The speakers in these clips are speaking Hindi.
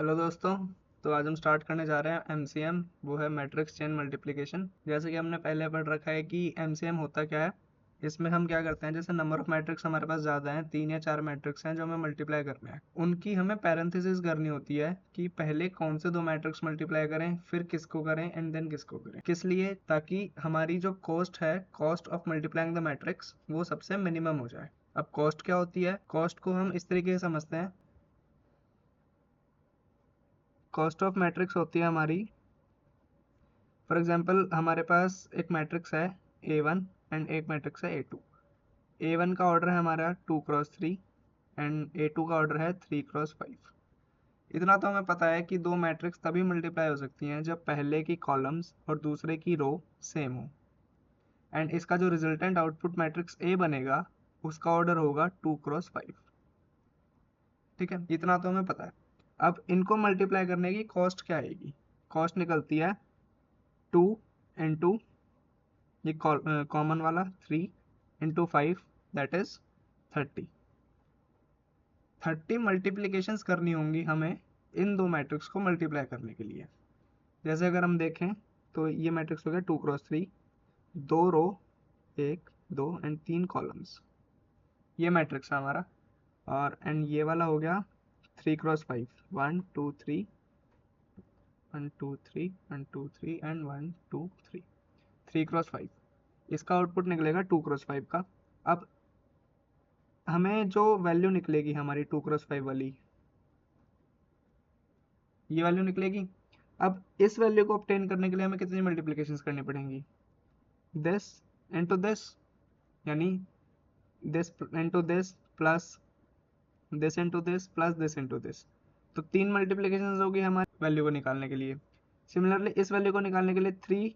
हेलो दोस्तों। तो आज हम स्टार्ट करने जा रहे हैं एमसीएम, वो है मैट्रिक्स चेन मल्टीप्लिकेशन। जैसे कि हमने पहले पढ़ रखा है कि एमसीएम होता क्या है। इसमें हम क्या करते हैं, जैसे नंबर ऑफ मैट्रिक्स हमारे पास ज़्यादा हैं, 3 या 4 मैट्रिक्स हैं जो हमें मल्टीप्लाई करने हैं। उनकी हमें पैरेंथेसिस करनी होती है कि पहले कौन से 2 मैट्रिक्स मल्टीप्लाई करें, फिर किसको करें एंड देन किसको करें। किस लिए? ताकि हमारी जो कॉस्ट है, cost of multiplying the matrix, वो सबसे मिनिमम हो जाए। अब कॉस्ट क्या होती है? कॉस्ट को हम इस तरीके से समझते हैं। कॉस्ट ऑफ मैट्रिक्स होती है हमारी, फॉर एग्जांपल हमारे पास एक मैट्रिक्स है A1 एंड एक मैट्रिक्स है A2। A1 का ऑर्डर है हमारा 2x3 एंड A2 का ऑर्डर है 3x5। इतना तो हमें पता है कि 2 मैट्रिक्स तभी मल्टीप्लाई हो सकती हैं जब पहले की कॉलम्स और दूसरे की रो सेम हो, एंड इसका जो रिजल्टेंट आउटपुट मैट्रिक्स A बनेगा उसका ऑर्डर होगा 2x5। ठीक है, इतना तो हमें पता है। अब इनको मल्टीप्लाई करने की कॉस्ट क्या आएगी? कॉस्ट निकलती है 2 इंटू ये कॉमन वाला 3 इंटू 5 दैट इज 30। 30 मल्टीप्लीकेशंस करनी होंगी हमें इन 2 मैट्रिक्स को मल्टीप्लाई करने के लिए। जैसे अगर हम देखें तो ये मैट्रिक्स हो गया 2x3, 2 रो, 1 2 एंड 3 कॉलम्स, ये मैट्रिक्स है हमारा। और एंड ये वाला हो गया 3x5, 1 2 3 1 2 3 1 2 3 एंड 1 2 3, 3x5। इसका आउटपुट निकलेगा 2x5 का। अब हमें जो वैल्यू निकलेगी हमारी 2x5 वाली, ये वैल्यू निकलेगी। अब इस वैल्यू को ऑब्टेन करने के लिए हमें कितनी मल्टीप्लिकेशंस करनी पड़ेंगी? दिस इनटू दिस, यानी this into this plus this into this plus this into this. तो 3 मल्टीप्लिकेशंस होगी हमारी वैल्यू को निकालने के लिए। सिमिलरली इस वैल्यू को निकालने के लिए 3,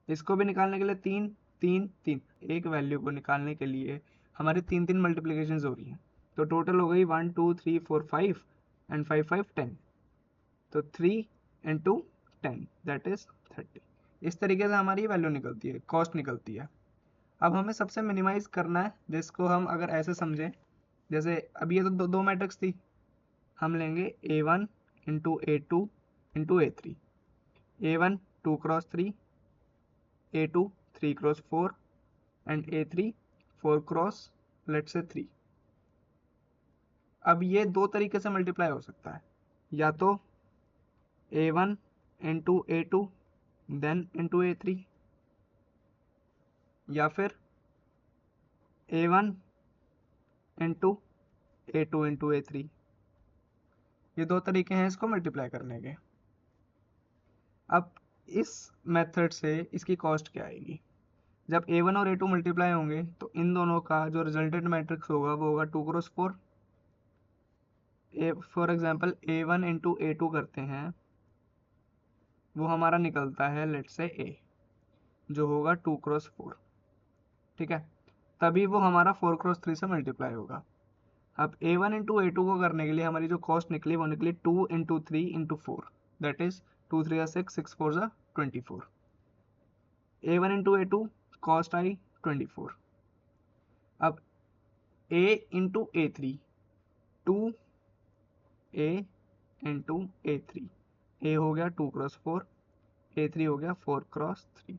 इसको भी निकालने के लिए 3 3 3। एक वैल्यू को निकालने के लिए हमारी 3 मल्टीप्लिकेशंस हो रही हैं। तो टोटल हो गई 1 2 3 4 5 एंड 5 5 10। तो 3 इंटू 10 दैट इज 30। इस तरीके से हमारी वैल्यू निकलती है, कॉस्ट निकलती है। अब हमें सबसे मिनिमाइज करना है, जिसको हम अगर ऐसे समझें, जैसे अभी ये तो दो मैट्रिक्स थी, हम लेंगे A1 into A2 into A3। A1 2x3, A2 3x4 and A3 4x let's say 3। अब ये 2 तरीके से मल्टीप्लाई हो सकता है, या तो A1 into A2 then into A3, या फिर A1 into A2 into A3। ये 2 तरीके हैं इसको मल्टीप्लाई करने के। अब इस मेथड से इसकी कॉस्ट क्या आएगी? जब A1 और A2 मल्टीप्लाई होंगे तो इन दोनों का जो रिजल्टेंट मैट्रिक्स होगा वो होगा 2x4। For example A1 into A2 करते हैं, वो हमारा निकलता है लेट्स से A, जो होगा 2x4। ठीक है, तभी वो हमारा 4x3 से मल्टीप्लाई होगा। अब A1 इंटू A2 को करने के लिए हमारी जो कॉस्ट निकली वो निकली 2 into 3 into 4 that is 2 3 6 6 4 24। A1 into A2 cost I 24। अब A into A3, 2A into A3, A हो गया 2x4, A3 हो गया 4x3।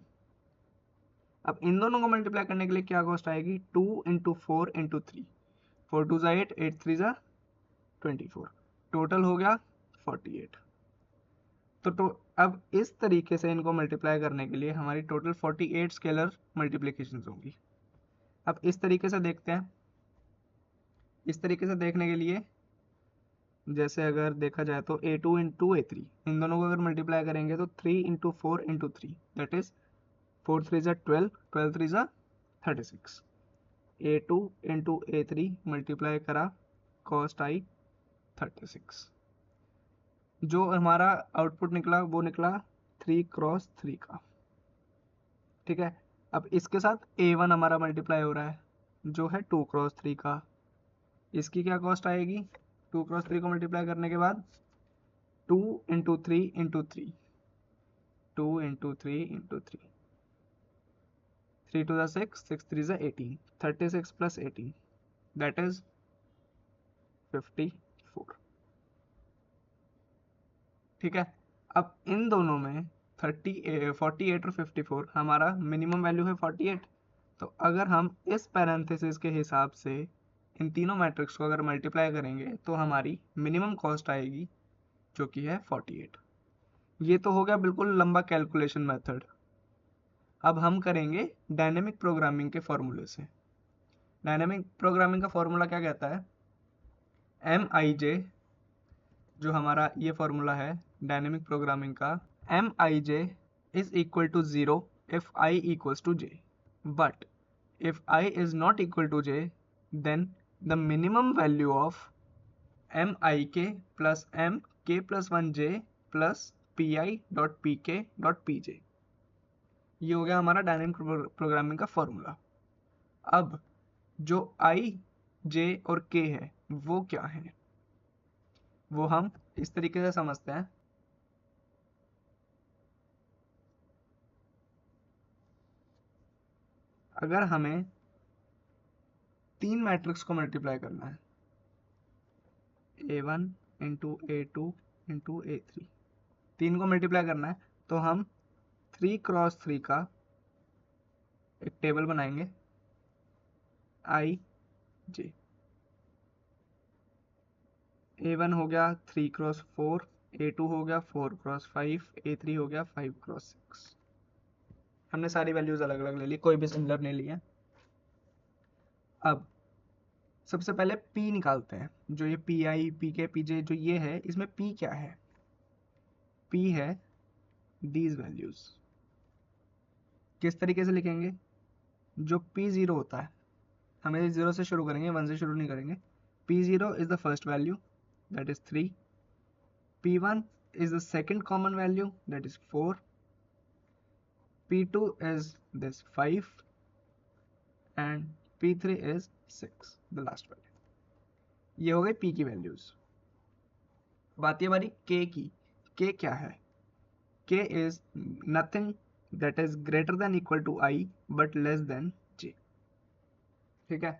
अब इन दोनों को मल्टीप्लाई करने के लिए क्या कॉस्ट आएगी? 2 इंटू 4 इंटू 3, 4 2 8 8 3 24, टोटल हो गया 48। तो अब इस तरीके से इनको मल्टीप्लाई करने के लिए हमारी टोटल 48 स्केलर मल्टीप्लिकेशन होंगी। अब इस तरीके से देखते हैं। इस तरीके से देखने के लिए जैसे अगर देखा जाए तो A2 इंटू A3, इन दोनों को अगर मल्टीप्लाई करेंगे तो 3 into 4 into 3 that is 4 3 12, 12 3 36। A2 into A3 multiply करा, कॉस्ट आई 36। जो हमारा आउटपुट निकला वो निकला 3x3 का। ठीक है, अब इसके साथ A1 हमारा मल्टीप्लाई हो रहा है जो है 2x3 का। इसकी क्या कॉस्ट आएगी? 2x3 को मल्टीप्लाई करने के बाद 2 into 3 into 3, 2 into 3 into 3, 3 2 6 6 3 18, 36 plus 18 that is 54। ठीक है, अब इन दोनों में 48 और 54 हमारा मिनिमम वैल्यू है 48। तो अगर हम इस पैरेंथेसिस के हिसाब से इन तीनों मैट्रिक्स को अगर मल्टीप्लाई करेंगे तो हमारी मिनिमम कॉस्ट आएगी जो कि है 48। ये तो हो गया बिल्कुल लंबा कैलकुलेशन मेथड। अब हम करेंगे डायनेमिक प्रोग्रामिंग के फॉर्मूले से। डायनेमिक प्रोग्रामिंग का फॉर्मूला क्या कहता है, MIJ, जो हमारा ये फॉर्मूला है डायनेमिक प्रोग्रामिंग का, MIJ is equal to 0 if I equals to j, but if I is not equal to j, then the minimum value of MIK plus MK plus 1j plus PI dot PK dot PJ, ये हो गया हमारा डायनेमिक प्रोग्रामिंग का फॉर्मूला। अब जो I, J और K है वो क्या है, वो हम इस तरीके से समझते हैं। अगर हमें तीन मैट्रिक्स को मल्टीप्लाई करना है, A1 into A2 into A3, तीन को मल्टीप्लाई करना है, तो हम 3x3 का एक टेबल बनाएंगे I J। A1 हो गया 3x4, A2 हो गया 4x5, A3 हो गया 5x6। हमने सारी वैल्यूज अलग अलग ले ली, कोई भी सिमिलर नहीं लिया। अब सबसे पहले P निकालते हैं, जो ये PI, PK, PJ जो ये है, इसमें P क्या है, P है these values। किस तरीके से लिखेंगे, जो P0 होता है, हमें 0 से शुरू करेंगे, 1 से शुरू नहीं करेंगे। P0 is the first value, that is 3. P1 is the second common value, that is 4. P2 is this 5 and P3 is 6, the last value। ये हो गई P की वैल्यूज। बात ये हमारी K की। K क्या है, K is nothing that is greater than equal to I but less than J। ठीक है,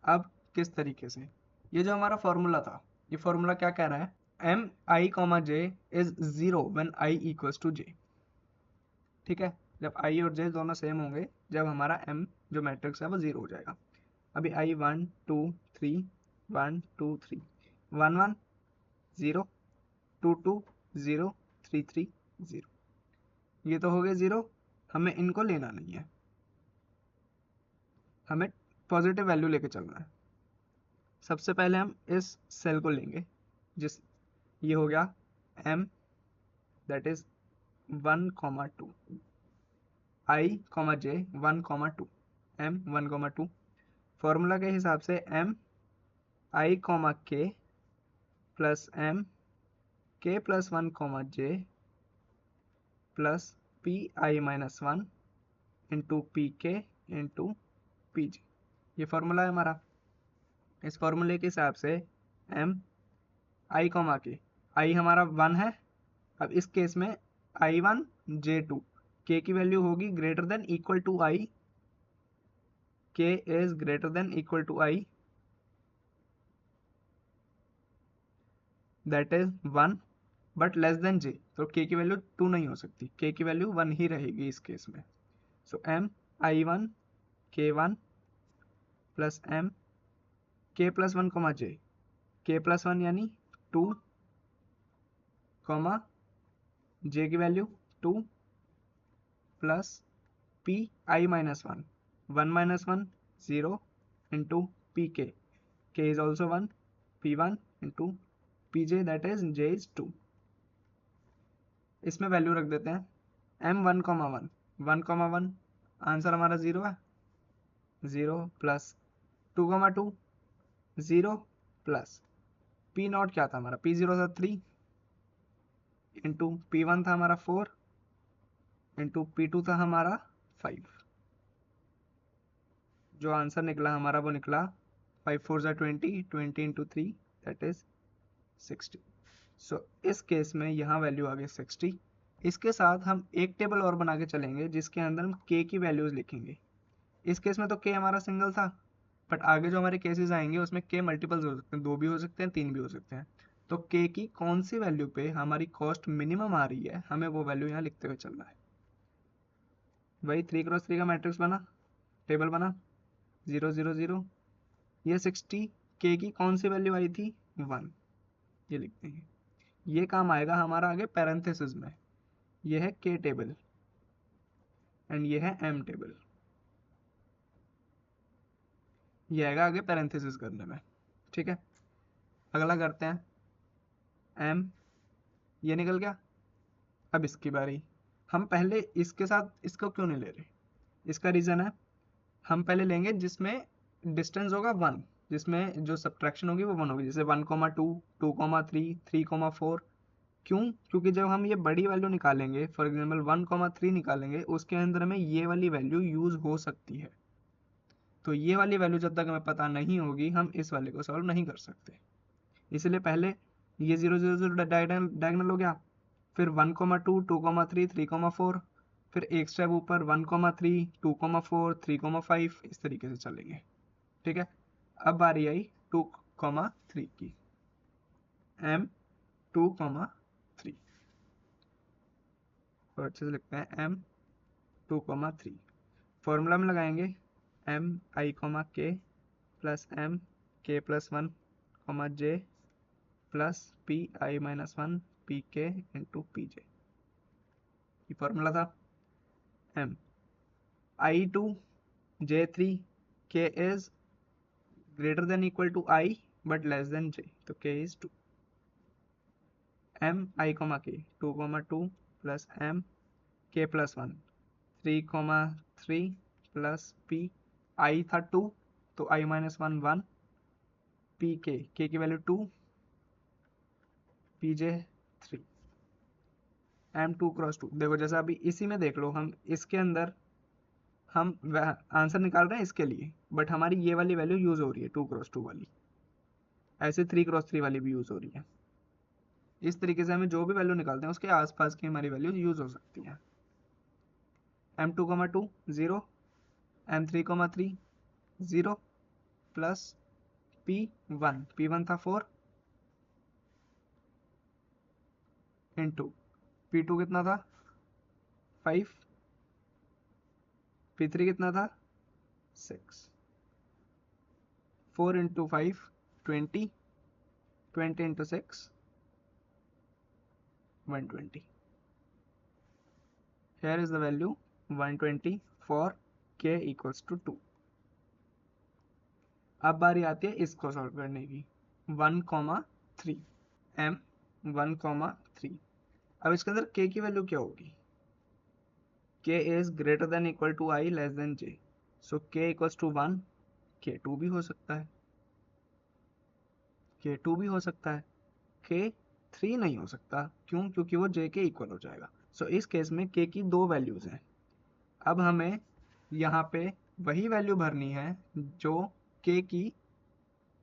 अब किस तरीके से, ये जो हमारा फॉर्मूला था, ये फॉर्मूला क्या कह रहा है, MI, J is 0 when I equals to J। ठीक है, जब I और J दोनों सेम होंगे, जब हमारा M जो मैट्रिक्स है वो 0 हो जाएगा। अभी I 1 2 3 1 2 3 1 1 0 2 2 0 3 3 0, ये तो हो गए 0। हमें इनको लेना नहीं है, हमें पॉजिटिव वैल्यू लेके चलना है। सबसे पहले हम इस सेल को लेंगे, जिस ये हो गया M that is 1, 2, I, J 1, 2, M 1, 2। Formula के हिसाब से M I, K plus M K plus 1, J plus PI minus 1 into PK into PJ, ये फॉर्मूला है हमारा। इस फॉर्मूले के हिसाब से M I, K, I हमारा 1 है। अब इस केस में I1 J2, K की वैल्यू होगी greater than equal to I, K is greater than equal to I, that is 1 but less than J, तो K की वैल्यू 2 नहीं हो सकती, K की वैल्यू 1 ही रहेगी इस केस में। सो M I1 K1 plus M K plus 1, J, K plus 1 यानी 2, J की value 2 plus PI minus 1, 1 minus 1 0 into PK, K is also 1, P1 into PJ that is J is 2। इसमें वैल्यू रख देते हैं M 1, 1, 1, आंसर हमारा 0 है, 0 प्लस 2, 2 0 प्लस P नॉट क्या था हमारा, P0 था 3 इंटू P1 था हमारा 4 इंटू P2 था हमारा 5। जो आंसर निकला हमारा वो निकला 5 4 20, 20 इंटू 3 दैट इज 60। सो इस केस में यहाँ वैल्यू आ गई 60। इसके साथ हम एक टेबल और बना के चलेंगे जिसके अंदर हम K की वैल्यूज लिखेंगे। इस केस में तो K हमारा सिंगल था, बट आगे जो हमारे केसेस आएंगे उसमें K मल्टीपल्स हो सकते हैं, 2 भी हो सकते हैं, 3 भी हो सकते हैं। तो k की कौन सी वैल्यू पे हमारी कॉस्ट मिनिमम आ रही है, हमें वो वैल्यू यहाँ लिखते हुए चलना है। वही 3x3 का मैट्रिक्स बना, टेबल बना, 0 0 0, ये 60, k की कौन सी वैल्यू आई थी 1, ये लिखते हैं। ये काम आएगा हमारा आगे पैरेंथेसिस में, ये है k टेबल एंड ये है m टेबल, ये आएगा आगे पैरेंथेसिस करने में। ठीक है, अगला करते हैं, m, ये निकल गया। अब इसकी बारी, हम पहले इसके साथ इसको क्यों नहीं ले रहे, इसका रीज़न है हम पहले लेंगे जिसमें डिस्टेंस होगा 1, जिसमें जो सब्ट्रैक्शन होगी वो 1 होगी, जैसे 1,2, 2,3, 3,4। क्यों? क्योंकि जब हम ये बड़ी वैल्यू निकालेंगे, फॉर एग्जांपल 1,3 निकालेंगे, उसके अंदर में ये वाली वैल्यू यूज़ हो सकती है। तो ये वाली वैल्यू जब तक हमें पता नहीं होगी हम इस वाले को सॉल्व नहीं कर सकते। इसलिए पहले ये 0 0 0 डायगनल हो गया, फिर 1,2, 2,3, 3,4, फिर एक स्टेप ऊपर 1,3, 2,4, 3,5, इस तरीके से चलेंगे। ठीक है, अब बारी आई 2,3 की, m 2,3, और अच्छे से लिखते हैं m 2,3। फॉर्मूला में लगाएंगे m i, k plus m k plus 1, j plus p i minus 1 p k into P जे। ये फॉर्मूला था। m i2 j3 k is greater than equal to I but less than j, तो k is 2। m I, k 2,2 plus m k plus 1 3,3 plus p I था 2 तो I माइनस 1 1, p k की value 2, p j 3, m 2x2। देखो जैसा अभी इसी में देख लो, हम इसके अंदर हम आंसर निकाल रहे हैं इसके लिए, बट हमारी ये वाली वैल्यू यूज़ हो रही है 2x2 वाली, ऐसे 3x3 वाली भी यूज़ हो रही है। इस तरीके से हमें जो भी वैल्यू निकालते हैं उसके आसपास की हमारी वैल्यू यूज़ हो सकती है। m2,2 0, m3,3 0 प्लस p1 था 4 इंटू p2 कितना था 5, p3 कितना था 6, 4 into 5 20, 20 into 6 120। Here is the value 120 for k equals to 2। अब बारी आती है इसको सॉल्व करने की, 1,3 m 1,3। अब इसके अंदर k की वैल्यू क्या होगी, k is greater than equal to I less than j, so k equals to 1, k2 भी हो सकता है, k2 भी हो सकता है, k3 नहीं हो सकता। क्यों? क्योंकि वो j के इक्वल हो जाएगा। सो इस केस में k की दो वैल्यूज हैं। अब हमें यहाँ पे वही वैल्यू भरनी है जो k की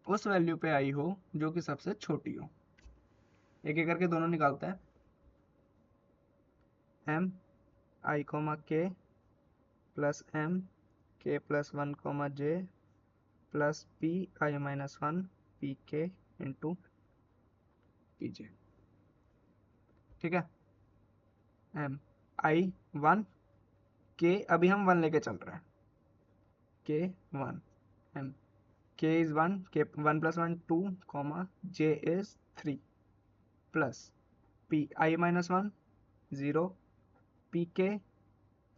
उस वैल्यू पे आई हो जो कि सबसे छोटी हो। एक एक करके दोनों निकालते हैं। m i, k plus m k plus 1, j plus p i minus 1 p k into P जे। ठीक है, m i 1, k अभी हम 1 लेके चल रहे हैं, k 1, m k is 1, k 1 plus 1 2, j is 3 plus p I minus 1 0, p k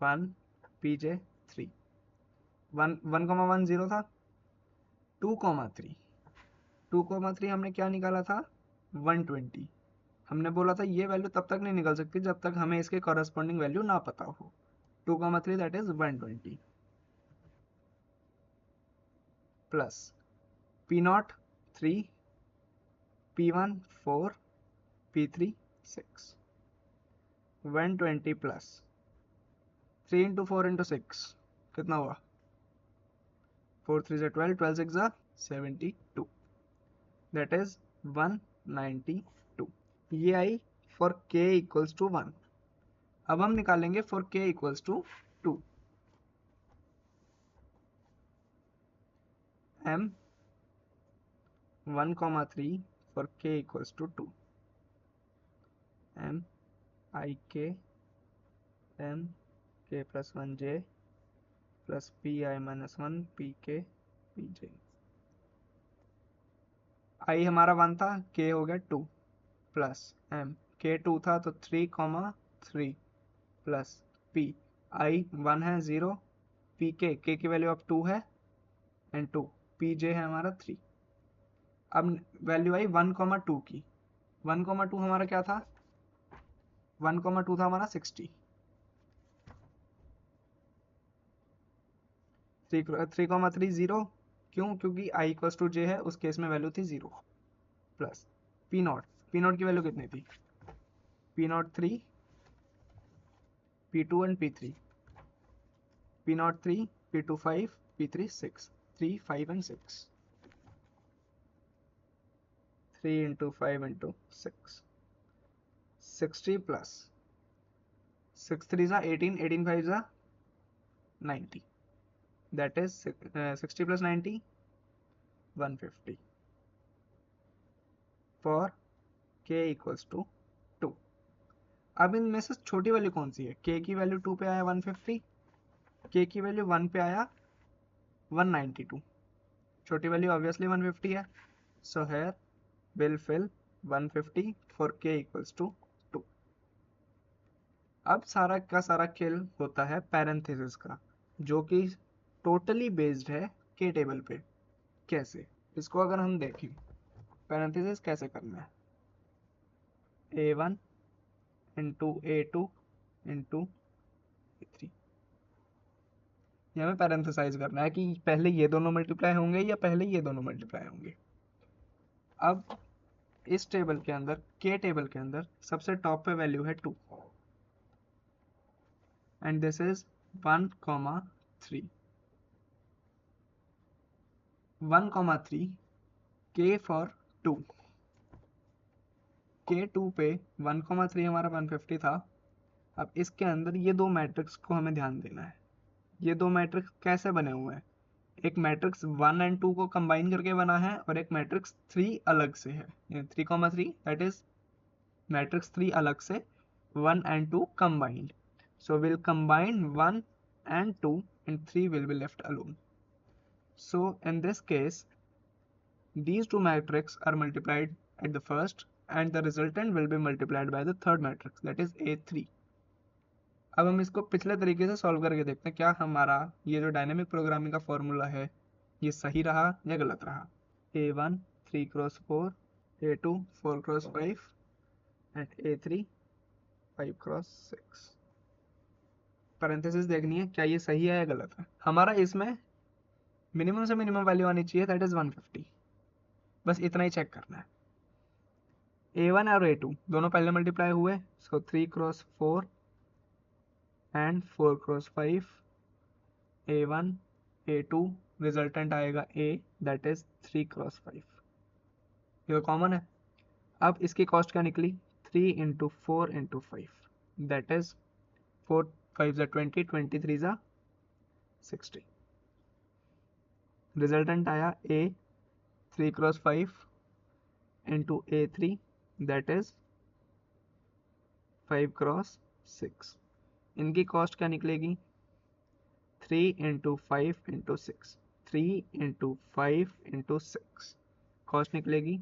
1, p j 3, 1 1, 0 था, 2, 3, 2,3 हमने क्या निकाला था 120। हमने बोला था ये वैल्यू तब तक नहीं निकल सकती जब तक हमें इसके कॉरेस्पॉन्डिंग वैल्यू ना पता हो। 2,3 that is 120 plus p0 3, p1 4, p3 6, 120 plus 3 into 4 into 6 कितना हुआ, 4 3 से 12, 12 6 72, दैट इज 192। ये आई फॉर k इक्वल्स टू 1। अब हम निकालेंगे for k equals to 2। m 1,3 for k equals to 2. m I k m k plus 1 j plus p I minus 1 p k p j. i हमारा 1 था, k हो गया 2 प्लस m k 2 था तो 3,3 प्लस p i 1 है 0 p k की वैल्यू अब 2 है एंड 2 p j है हमारा 3. अब वैल्यू आई 1,2 की. 1,2 हमारा क्या था? 1,2 था हमारा 60. 3,3 0. क्यों? क्योंकि i इक्वल्स टू j है, उस केस में वैल्यू थी 0 plus p not. p not की वैल्यू कितनी थी? p not 3 p2 and p3. p not 3 p2 5 p3 6. 3 5 and 6. 3 into 5 into 6. 60 plus 6 3s are 18, 18 5s are 90. That is 60 plus 90, 150 for k equals to 2. अब इनमें से छोटी वैल्यू कौन सी है? k की वैल्यू 2 पे आया 150, k की वैल्यू 1 पे आया 192. छोटी वैल्यू ऑब्वियसली 150 है. So here we'll fill 150 for k equals to 2. अब सारा का सारा खेल होता है पैरेंथेसिस का, जो कि टोटली बेस्ड है के टेबल पे. कैसे? इसको अगर हम देखें पैरेंथेसिस कैसे करना है, a1 into a2 into a3. ये हमें पैरेंथेसाइज करना है कि पहले ये दोनों मल्टीप्लाई होंगे या पहले ये दोनों मल्टीप्लाई होंगे. अब इस टेबल के अंदर, के टेबल के अंदर सबसे टॉप पे वैल्यू है 2 and this is 1,3. 1,3 k for 2. k 2 पे 1,3 हमारा 150 था. अब इसके अंदर ये दो मैट्रिक्स को हमें ध्यान देना है. ये दो मैट्रिक्स कैसे बने हुए हैं? एक मैट्रिक्स 1 एंड 2 को कंबाइन करके बना है और एक मैट्रिक्स 3 अलग से है. 3,3 दैट इज मैट्रिक्स 3 अलग से, 1 and 2 combined. So we'll combine 1 and 2 and 3 will be left alone. So in this case, these two matrices are multiplied at the first and the resultant will be multiplied by the third matrix, that is A3. अब हम इसको पिछले तरीके से सॉल्व करके देखते हैं क्या हमारा ये जो डायनेमिक प्रोग्रामिंग का फॉर्मूला है ये सही रहा या गलत रहा. A1 3 cross 4, A2 4 cross 5 and A3 5 cross 6. Parenthesis देखनी है क्या ये सही है या गलत है. हमारा इसमें मिनिमम से मिनिमम वैल्यू आनी चाहिए, दैट इज 150. बस इतना ही चेक करना है. A1 और A2 दोनों पहले मल्टीप्लाई हुए, सो 3 cross 4 and 4 cross 5. A1 A2 resultant आएगा A, दैट इज 3 क्रॉस 5. ये कॉमन है. अब इसकी कॉस्ट क्या निकली? 3 into 4 into 5, that is 4 5 20, 23 60. Resultant आया A 3 cross 5 into A3, that is 5 cross 6. इनकी कॉस्ट क्या निकलेगी? 3 into 5 into 6. 3 into 5 into 6 cost निकलेगी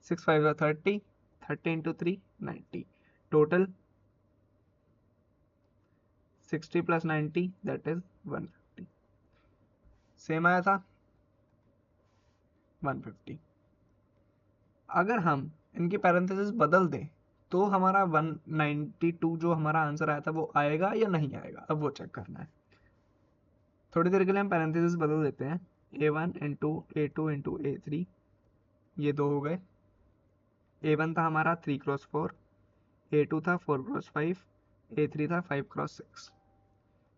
6 5 30, 30 into 3 90. Total 60 plus 90 that is 150. Same आया था 150. अगर हम इनकी पैरेंथेसिस बदल दें तो हमारा 192 जो हमारा आंसर आया था वो आएगा या नहीं आएगा, अब वो चेक करना है. थोड़ी देर के लिए हम पैरेंथेसिस बदल देते हैं. A1 into A2 into A3, ये दो हो गए. A1 था हमारा 3 क्रॉस 4, A2 था 4 क्रॉस 5, A3 था 5 क्रॉस 6.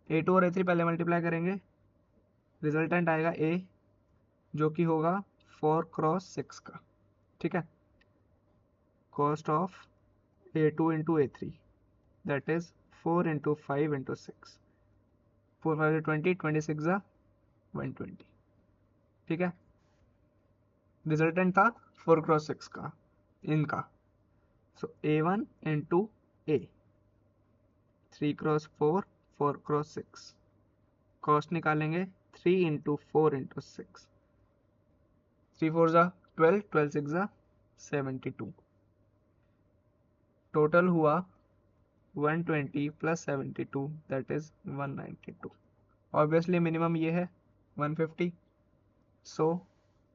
A2 और A3 पहले मल्टीप्लाई करेंगे, रिजल्टेंट आएगा A जो कि होगा 4 क्रॉस 6 का. ठीक है. Cost of A2 into A3 that is 4 into 5 into 6. 4 5 20, 26 120. ठीक है. रिजल्टेंट था 4x6 का इनका, सो A1 into A, 3x4, 4x6, cost निकालेंगे 3 इंटू 4 इंटू 6, 3 4 जा 12, 12 6 जा 72, टोटल हुआ 120 plus 72 that is 192। Obviously minimum ये है 150, so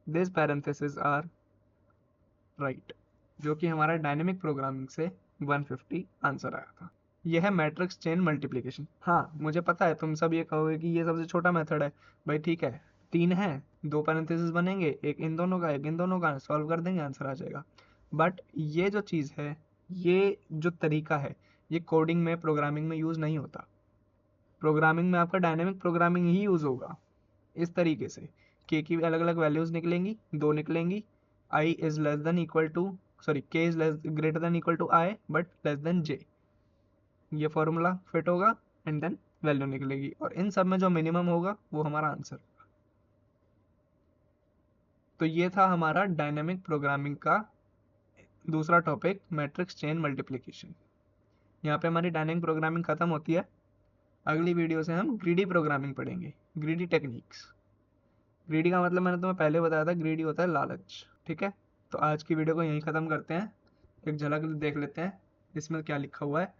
this parenthesis are right, जो कि हमारा डायनेमिक प्रोग्रामिंग से 150 आंसर आया था। यह है मैट्रिक्स चेन मल्टीप्लिकेशन। हाँ मुझे पता है तुम सब ये कहोगे कि ये सबसे छोटा मेथड है, भाई ठीक है, 3 है, 2 पैरेंथेसिस बनेंगे, एक इन दोनों का एक इन दोनों का, सॉल्व कर देंगे आंसर आ जाएगा। बट ये जो चीज़ है, ये जो तरीका है, ये कोडिंग में प्रोग्रामिंग में यूज़ नहीं होता। प्रोग्रामिंग में आपका डायनेमिक प्रोग्रामिंग ही यूज़ होगा इस तरीके से, के की अलग अलग वैल्यूज़ निकलेंगी, 2 निकलेंगी, I is less than equal to, sorry K is less greater than equal to I but less than J, ये फॉर्मूला फिट होगा एंड देन वैल्यू निकलेगी, और इन सब में जो मिनिमम होगा वो हमारा आंसर। तो ये था हमारा डायनेमिक प्रोग्रामिंग का दूसरा टॉपिक, मैट्रिक्स चेन मल्टीप्लिकेशन। यहाँ पे हमारी डायनेमिक प्रोग्रामिंग खत्म होती है। अगली वीडियो से हम ग्रीडी प्रोग्रामिंग पढ़ेंगे, ग्रीडी टेक्निक्स। ग्रीडी का मतलब मैंने तुम्हें पहले बताया था, ग्रीडी होता है लालच। ठीक है, तो आज की वीडियो को यहीं ख़त्म करते हैं। एक झलक देख लेते हैं इसमें क्या लिखा हुआ है।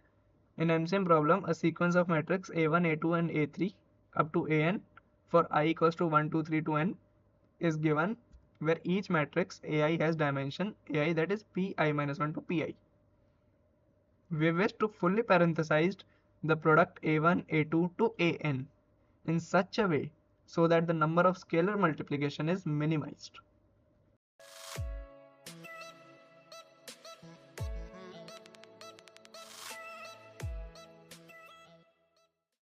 In MCM problem, a sequence of matrix A1, A2 and A3 up to AN for I equals to 1, 2, 3 to N is given, where each matrix AI has dimension AI, that is Pi minus 1 to Pi. We wish to fully parenthesize the product A1, A2 to AN in such a way so that the number of scalar multiplication is minimized.